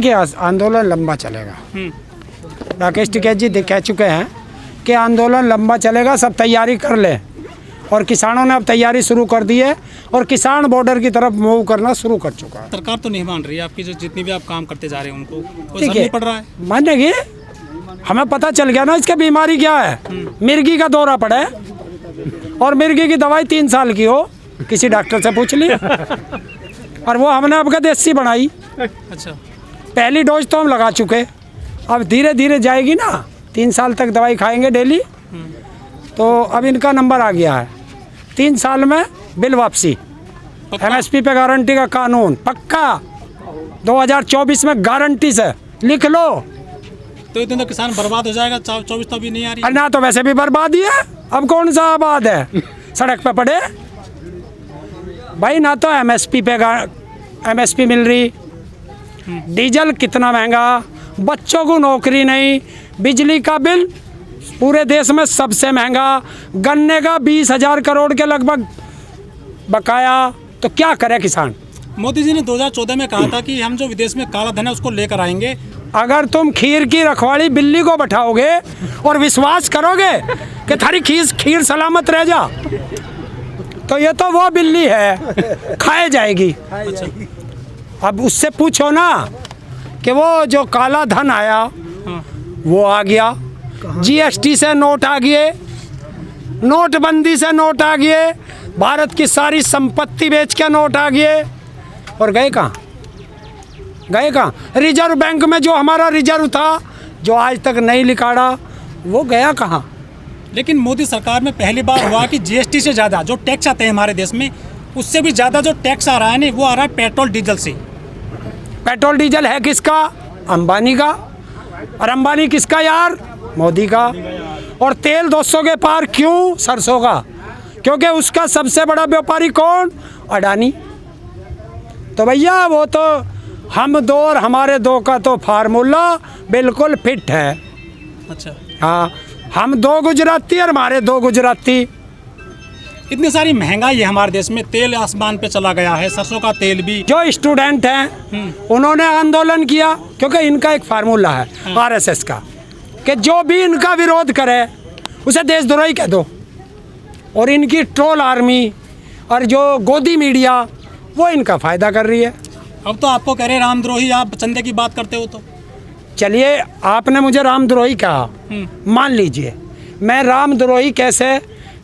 देखिए आंदोलन लंबा चलेगा। राकेश टिकैत जी कह चुके हैं कि आंदोलन लंबा चलेगा, सब तैयारी कर ले। और किसानों ने अब तैयारी शुरू कर दी है और किसान बॉर्डर की तरफ मूव करना शुरू कर चुका है। सरकार तो नहीं मान रही है आपकी, जो जितनी भी आप काम करते जा रहे हैं उनको कोई ठीक असर नहीं पड़ रहा है। मानेगी, हमें पता चल गया ना इसकी बीमारी क्या है। मिर्गी का दौरा पड़ा है और मिर्गी की दवाई 3 साल की हो, किसी डॉक्टर से पूछ ली और वो हमने आपका देसी बनाई। अच्छा, पहली डोज तो हम लगा चुके, अब धीरे धीरे जाएगी ना, 3 साल तक दवाई खाएंगे डेली। तो अब इनका नंबर आ गया है 3 साल में बिल वापसी, MSP पे गारंटी का कानून पक्का 2024 में गारंटी से लिख लो। तो इतने तो किसान बर्बाद हो जाएगा। 24 तो अभी नहीं आ रही ना, तो वैसे भी बर्बादी है, अब कौन सा आबाद है सड़क पे पड़े भाई। ना तो MSP मिल रही, डीजल कितना महंगा, बच्चों को नौकरी नहीं, बिजली का बिल पूरे देश में सबसे महंगा, गन्ने का 20,000 करोड़ के लगभग बकाया। तो क्या करे किसान। मोदी जी ने 2014 में कहा था कि हम जो विदेश में काला धन है उसको लेकर आएंगे। अगर तुम खीर की रखवाली बिल्ली को बैठाओगे और विश्वास करोगे कि थारी खीर सलामत रह जा, तो ये तो वो बिल्ली है, खाए जाएगी। अब उससे पूछो ना कि वो जो काला धन आया वो आ गया, GST से नोट आ गए, नोटबंदी से नोट आ गए, भारत की सारी संपत्ति बेच के नोट आ गए, और गए कहाँ? रिजर्व बैंक में जो हमारा रिजर्व था, जो आज तक नहीं निकाला, वो गया कहाँ? लेकिन मोदी सरकार में पहली बार हुआ कि GST से ज़्यादा जो टैक्स आते हैं हमारे देश में, उससे भी ज़्यादा जो टैक्स आ रहा है नहीं, वो आ रहा है पेट्रोल डीजल से। पेट्रोल डीजल है किसका? अंबानी का। और अंबानी किसका यार? मोदी का। और तेल 200 के पार क्यों? सरसों का। क्योंकि उसका सबसे बड़ा व्यापारी कौन? अडानी। तो भैया वो तो हम दो और हमारे दो का तो फार्मूला बिल्कुल फिट है। अच्छा, हाँ, हम 2 गुजराती और हमारे 2 गुजराती। इतनी सारी महंगाई है हमारे देश में, तेल आसमान पे चला गया है, सरसों का तेल भी। जो स्टूडेंट हैं उन्होंने आंदोलन किया, क्योंकि इनका एक फार्मूला है RSS का कि जो भी इनका विरोध करे उसे देशद्रोही कह दो। और इनकी ट्रोल आर्मी और जो गोदी मीडिया वो इनका फ़ायदा कर रही है। अब तो आपको कह रहे रामद्रोही, आप चंदे की बात करते हो। तो चलिए, आपने मुझे रामद्रोही कहा, मान लीजिए मैं रामद्रोही कैसे?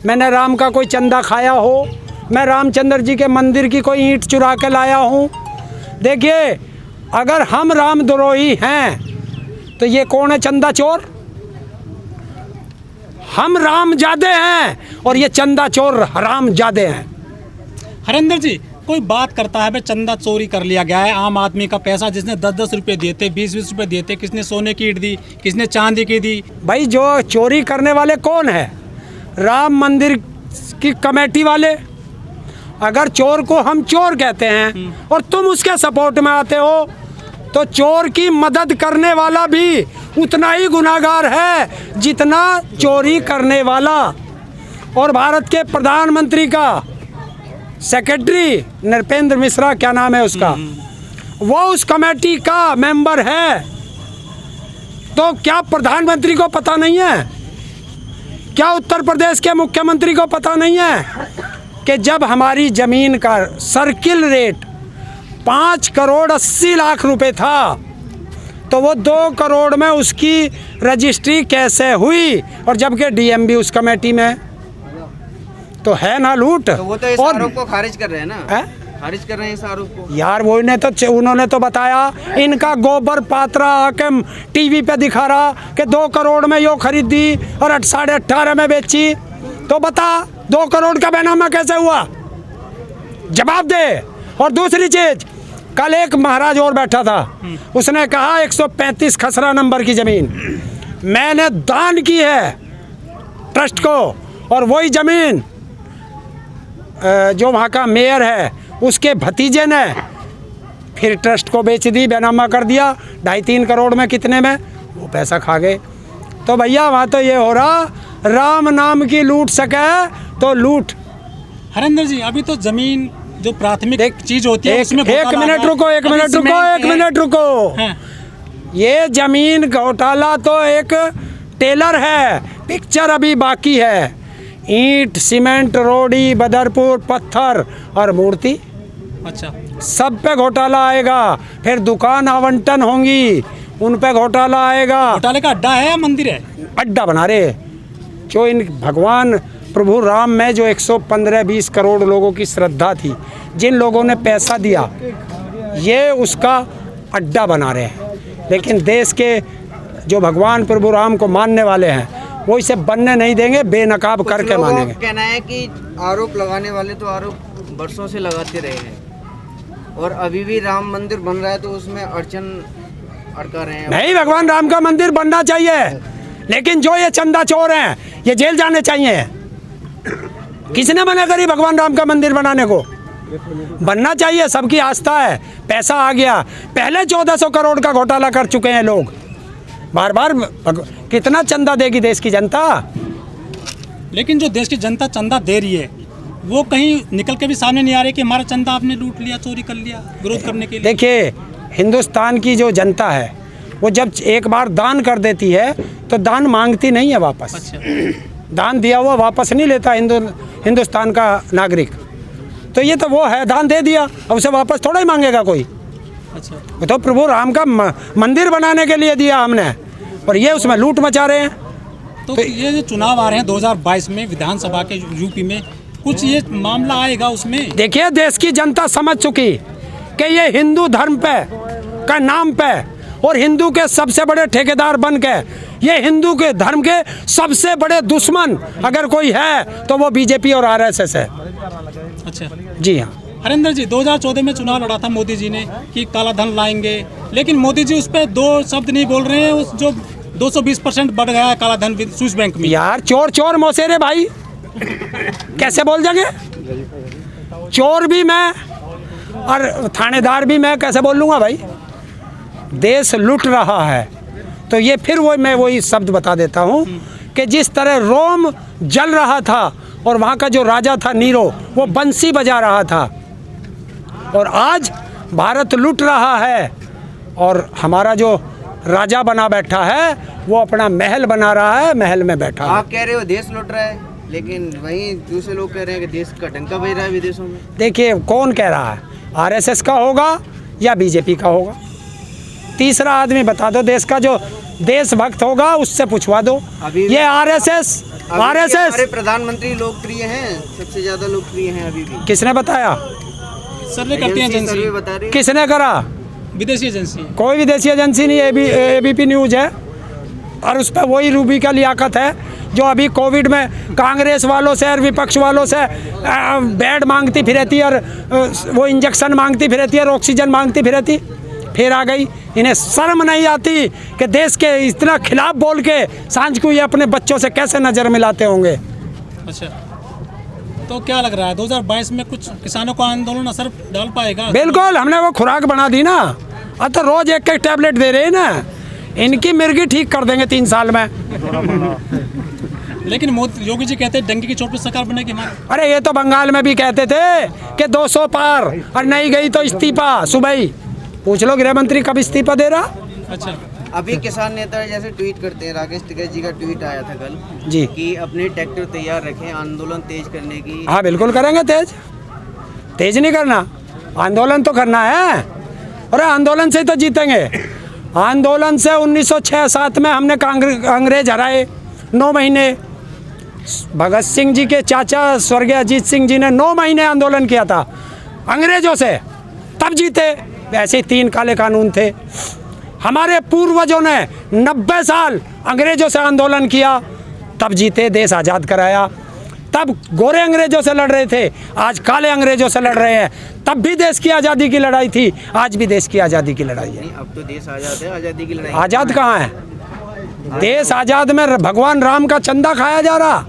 मैंने राम का कोई चंदा खाया हो? मैं रामचंद्र जी के मंदिर की कोई ईंट चुरा के लाया हूँ? देखिए, अगर हम रामद्रोही हैं तो ये कौन है चंदा चोर? हम रामजादे हैं और ये चंदा चोर हरामजादे हैं। हरेंद्र जी, कोई बात करता है भाई चंदा चोरी कर लिया गया है, आम आदमी का पैसा, जिसने 10-10 रुपये दिए थे, 20-20 रुपये दिए थे, किसने सोने की ईंट दी, किसने चांदी की दी। भाई जो चोरी करने वाले कौन है? राम मंदिर की कमेटी वाले। अगर चोर को हम चोर कहते हैं और तुम उसके सपोर्ट में आते हो, तो चोर की मदद करने वाला भी उतना ही गुनाहगार है जितना चोरी करने वाला। और भारत के प्रधानमंत्री का सेक्रेटरी नृपेंद्र मिश्रा, क्या नाम है उसका, वो उस कमेटी का मेंबर है। तो क्या प्रधानमंत्री को पता नहीं है? क्या उत्तर प्रदेश के मुख्यमंत्री को पता नहीं है कि जब हमारी ज़मीन का सर्किल रेट 5 करोड़ 80 लाख रुपए था, तो वो 2 करोड़ में उसकी रजिस्ट्री कैसे हुई? और जबकि DM भी उस कमेटी में, तो है ना लूट। तो वो तो इस आरोप को खारिज कर रहे हैं ना, खारिज कर रहे हैं इस आरोप को। यार वो उन्होंने तो बताया, इनका गोबर पात्रा हाकिम टीवी पे दिखा रहा कि 2 करोड़ में यो खरीदी और 18.5 में बेची। तो बता 2 करोड़ का बैनामा कैसे हुआ? जवाब दे। और दूसरी चीज, कल एक महाराज और बैठा था, उसने कहा 135 खसरा नंबर की जमीन मैंने दान की है ट्रस्ट को, और वही जमीन जो वहाँ का मेयर है उसके भतीजे ने फिर ट्रस्ट को बेच दी, बैनामा कर दिया 2.5-3 करोड़ में, कितने में वो पैसा खा गए। तो भैया वहाँ तो ये हो रहा, राम नाम की लूट सके तो लूट। हरेंद्र जी, अभी तो जमीन जो प्राथमिक चीज होती है उसमें एक मिनट रुको। ये जमीन घोटाला तो एक टेलर है, पिक्चर अभी बाकी है। ईंट, सीमेंट, रोड़ी, बदरपुर, पत्थर और मूर्ति, अच्छा, सब पे घोटाला आएगा। फिर दुकान आवंटन होंगी, उन पे घोटाला आएगा। घोटाले का अड्डा है या मंदिर है? अड्डा बना रहे। जो इन भगवान प्रभु राम में जो 115-20 करोड़ लोगों की श्रद्धा थी, जिन लोगों ने पैसा दिया, ये उसका अड्डा बना रहे हैं। लेकिन देश के जो भगवान प्रभु राम को मानने वाले हैं, वो इसे बनने नहीं देंगे, बेनकाब करके मानेंगे। कहना है कि आरोप लगाने वाले तो आरोप बरसों से लगाते रहे हैं और अभी भी राम मंदिर बन रहा है तो उसमें अड़चन अड़का रहे हैं। नहीं, भगवान राम का मंदिर बनना चाहिए, लेकिन जो ये चंदा चोर हैं, ये जेल जाने चाहिए। किसने मना करी भगवान राम का मंदिर बनाने को? बनना चाहिए, सबकी आस्था है। पैसा आ गया, पहले 1400 करोड़ का घोटाला कर चुके हैं लोग। बार बार कितना चंदा देगी देश की जनता? लेकिन जो देश की जनता चंदा दे रही है, वो कहीं निकल के भी सामने नहीं आ रही कि हमारा चंदा आपने लूट लिया, चोरी कर लिया, विरोध करने के लिए। देखिए, हिंदुस्तान की जो जनता है, वो जब एक बार दान कर देती है तो दान मांगती नहीं है वापस। अच्छा, दान दिया हुआ वापस नहीं लेता हिंदुस्तान का नागरिक। तो ये तो वो है, दान दे दिया, अब उसे वापस थोड़ा ही मांगेगा कोई। अच्छा, वो तो प्रभु राम का मंदिर बनाने के लिए दिया हमने, और ये उसमें लूट मचा रहे हैं। तो ये जो चुनाव आ रहे हैं 2022 में विधानसभा के यूपी में, कुछ ये मामला आएगा उसमें? देखिए, देश की जनता समझ चुकी कि ये हिंदू धर्म पे का नाम पे और हिंदू के सबसे बड़े ठेकेदार बन के, ये हिंदू के धर्म के सबसे बड़े दुश्मन अगर कोई है तो वो बीजेपी और आरएसएस है। अच्छा जी हाँ। हरेंद्र जी, 2014 में चुनाव लड़ा था मोदी जी ने कि काला धन लाएंगे, लेकिन मोदी जी उस पर दो शब्द नहीं बोल रहे हैं। उस जो 220% बढ़ गया है काला धन स्विस बैंक में। यार, चोर चोर मौसेरे भाई, कैसे बोल जाएंगे? चोर भी मैं और थानेदार भी मैं कैसे बोल लूँगा भाई? देश लूट रहा है तो ये फिर मैं वही शब्द बता देता हूँ कि जिस तरह रोम जल रहा था और वहाँ का जो राजा था नीरो, वो बंसी बजा रहा था, और आज भारत लूट रहा है और हमारा जो राजा बना बैठा है वो अपना महल बना रहा है, महल में बैठा है। आप कह रहे हो देश लूट रहा है, लेकिन वहीं दूसरे लोग कह रहे हैं कि देश का डंका बज रहा है विदेशों में। देखिए, कौन कह रहा है? आरएसएस का होगा या बीजेपी का होगा? तीसरा आदमी बता दो, देश का जो देशभक्त होगा उससे पूछवा दो। ये आरएसएस हमारे प्रधानमंत्री लोकप्रिय हैं, सबसे ज्यादा लोकप्रिय हैं अभी भी। किसने बताया? सर्वे करती है एजेंसी, सर्वे बता रही है। किसने करा? विदेशी एजेंसी। कोई विदेशी एजेंसी नहीं, एबीपी न्यूज है, और उस पर वही रूबी का लियाकत है जो अभी कोविड में कांग्रेस वालों से और विपक्ष वालों से बेड मांगती फिरती और वो इंजेक्शन मांगती फिरती और ऑक्सीजन मांगती फिरती, फिर आ गई। इन्हें शर्म नहीं आती कि देश के इतना खिलाफ बोल के सांझ को ये अपने बच्चों से कैसे नज़र मिलाते होंगे? अच्छा, तो क्या लग रहा है 2022 में कुछ किसानों को आंदोलन असर डाल पाएगा? बिल्कुल, हमने वो खुराक बना दी ना, अब तो रोज एक टैबलेट दे रहे हैं ना, इनकी मिर्गी ठीक कर देंगे 3 साल में। लेकिन मोदी योगी जी कहते हैं डंकी की चोट पर सरकार बनेगी हमारी। अरे ये तो बंगाल में भी कहते थे कि 200 पार, और नहीं गई तो इस्तीफा। सुबह ही पूछ लो गृह मंत्री कब इस्तीफा दे रहा। अच्छा, अभी किसान नेता जैसे ट्वीट करते हैं, राकेश टिकैत जी का ट्वीट आया था कल जी कि अपने ट्रैक्टर तैयार रखें, आंदोलन तेज करने की। हाँ बिल्कुल करेंगे, तेज नहीं करना, आंदोलन तो करना है। अरे आंदोलन से तो जीतेंगे। आंदोलन से 1906-7 में हमने अंग्रेज हराए 9 महीने। भगत सिंह जी के चाचा स्वर्गीय अजीत सिंह जी ने 9 महीने आंदोलन किया था अंग्रेजों से, तब जीते। वैसे 3 काले कानून थे। हमारे पूर्वजों ने 90 साल अंग्रेजों से आंदोलन किया, तब जीते, देश आज़ाद कराया। तब गोरे अंग्रेजों से लड़ रहे थे, आज काले अंग्रेजों से लड़ रहे हैं। तब भी देश की आज़ादी की लड़ाई थी, आज भी देश की आज़ादी की लड़ाई है। अब तो देश आज़ाद है, आज़ादी की लड़ाई। आज़ाद कहाँ है? देश आज़ाद में भगवान राम का चंदा खाया जा रहा।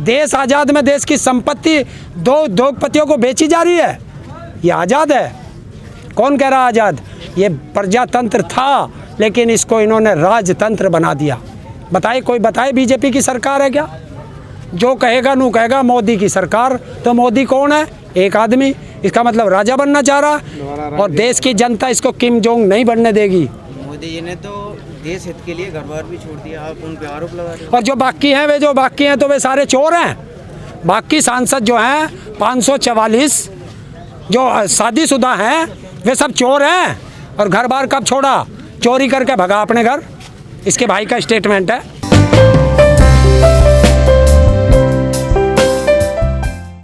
देश आज़ाद में देश की संपत्ति दो पतियों को बेची जा रही है। ये आज़ाद है? कौन कह रहा आज़ाद? ये प्रजातंत्र था, लेकिन इसको इन्होंने राजतंत्र बना दिया। बताए, कोई बताए बीजेपी की सरकार है क्या? जो कहेगा नू कहेगा मोदी की सरकार। तो मोदी कौन है? एक आदमी। इसका मतलब राजा बनना चाह रहा, और देश की जनता इसको किम जोंग नहीं बनने देगी। मोदी जी ने तो देश हित के लिए घर बार भी छोड़ दिया, आप उन पे आरोप लगा रहे हो। और जो बाकी हैं तो वे सारे चोर हैं। बाकी सांसद जो हैं 544 जो शादीशुदा हैं वे सब चोर हैं। और घर बार कब छोड़ा? चोरी करके भगा अपने घर। इसके भाई का स्टेटमेंट है।